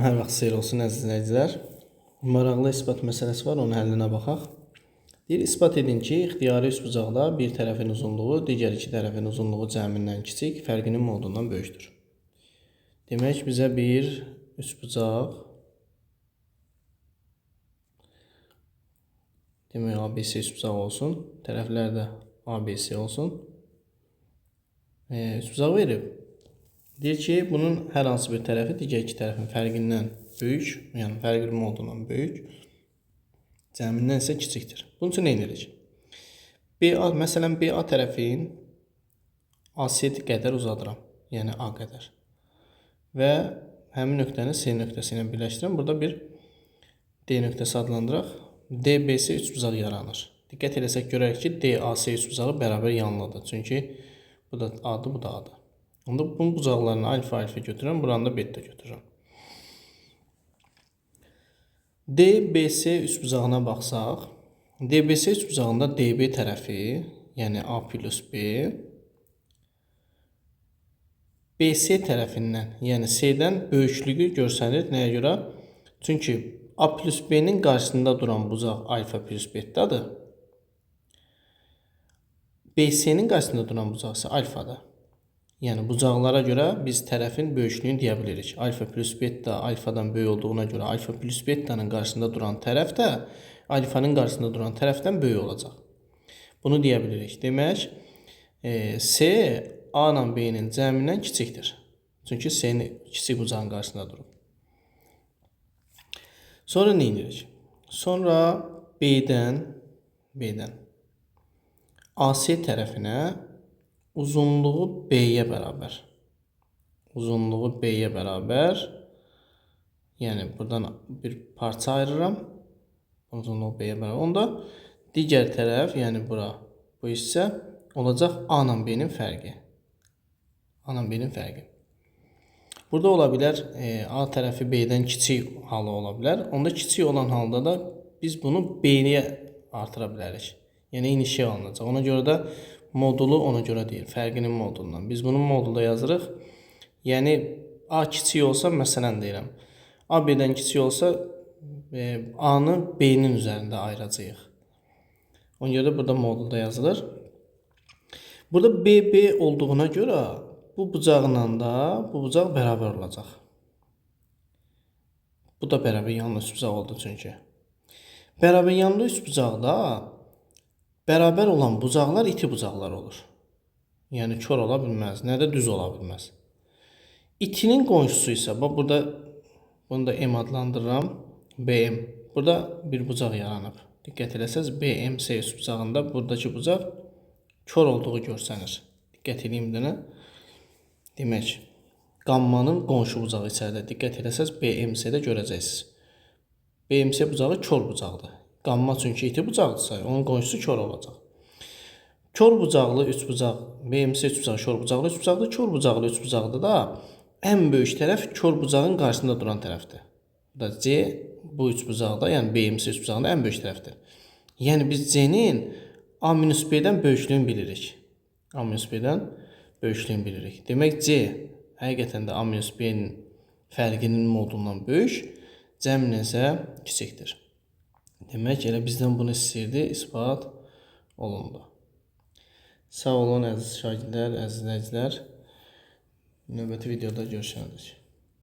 Hər vaxt xeyir olsun əziz izləyicilər. Maraqlı isbat məsələsi var, onun həllinə baxaq. Deyir, isbat edin ki, ixtiyari üçbucaqda bir tərəfin uzunluğu digər iki tərəfin uzunluğu cəmindən kiçik, fərqinin modundan böyükdür. Demək, bizə bir üçbucaq, demək ABC üçbucaq olsun, tərəflər də ABC olsun. Üçbucaq verib. Deyir ki, bunun hər hansı bir tərəfi digər iki tərəfin fərqindən böyük, yəni fərqinin modundan böyük, cəmindən isə kiçikdir. Bunun üçün nə edirik? Məsələn, BA tərəfin AC qədər uzadıram, yəni A qədər. Və həmin nöqtəni C nöqtəsi ilə birləşdirirəm. Burada bir D nöqtəsi adlandıraq. DBC üçbucaq yaranır. Diqqət eləsək görərək ki, DAC üçbucağı bərabər yanlıdır. Çünki bu da A-dır, bu da A-dır. Onda bunun bucaqlarını alfa götürürəm, buranı da beta götürürəm. DBC üçbucağına baxsaq, DBC üçbucağında DB tərəfi, yəni A plus B, BC tərəfindən, yəni C-dən böyüklüyü göstərir. Nəyə görə? Çünki A plus B-nin qarşısında duran bucaq alfa plus betadır. BC-nin qarşısında duran bucaq isə alfadır. Yəni bucaqlara görə biz tərəfin böyüklüyünü deyə bilirik. Alfa plus beta alfadan böyük olduğuna görə alfa plus betanın qarşısında duran tərəf də alfanın qarşısında duran tərəfdən böyük olacaq. Bunu deyə bilirik. Demək, C A ilə B-nin cəmindən kiçikdir. Çünki C-nin kiçik bucağın qarşısında durub. Sonra nə edirik? Sonra B-dən AC tərəfinə uzunluğu B-yə bərabər. Uzunluğu B-yə bərabər. Yəni, buradan bir parça ayırıram. Uzunluğu B-yə bərabər. Onda digər tərəf, yəni bura, bu hissə olacaq A ilə B-nin fərqi. A ilə B-nin fərqi. Burada ola bilər, A tərəfi B-dən kiçik halı ola bilər. Onda kiçik olan halda da biz bunu B-yə artıra bilərik. Yəni, eyni şey alınacaq. Ona görə də modulu ona görə deyil, fərqinin modulundan. Biz bunu modulda yazırıq. Yəni, A kiçik olsa, məsələn deyirəm, A B-dən kiçik olsa, A-nı B-nin üzərində ayıracağıq. Ona görə də burada modulda yazılır. Burada BB olduğuna görə bu bucaqla da bu bucaq bərabər olacaq. Bu da bərabər yanlı üçbucaq oldu çünki. Bərabər yanlı üçbucaqda bərabər olan bucaqlar iti bucaqlar olur. Yəni, kör ola bilməz, nə də düz ola bilməz. İtinin qonşusu isə, burada bunu da M adlandırıram, BM. Burada bir bucaq yaranıb. Diqqət eləsəz, BMC üçbucağında buradakı bucaq kör olduğu görsənir. Diqqət edeyim dənə. Demək, qammanın qonşu bucağı içəridə. Diqqət eləsəz, BMC-də görəcəksiniz. BMC bucağı kör bucaqdır. Qamma çünki iti bucaqdırsa, onun qonşusu kör olacaq. Kör bucaqlı üçbucaq, BMC üçbucağı kör bucaqlı üçbucaqdır. Kör bucaqlı üçbucaqda da ən böyük tərəf kör bucağın qarşısında duran tərəfdir. Bu da C, bu üçbucaqda, yəni BMC üçbucağında ən böyük tərəfdir. Yəni biz C-nin A-B-dən böyüklüyünü bilirik. A-B-dən böyüklüyünü bilirik. Demək, C həqiqətən də A-B-nin fərqinin modundan böyük, cəmlə isə kiçikdir. Demək, elə bizdən bunu istəyirdi, ispat olundu. Sağ olun əziz şagirdlər, əziz izləyicilər. Növbəti videoda görüşərik.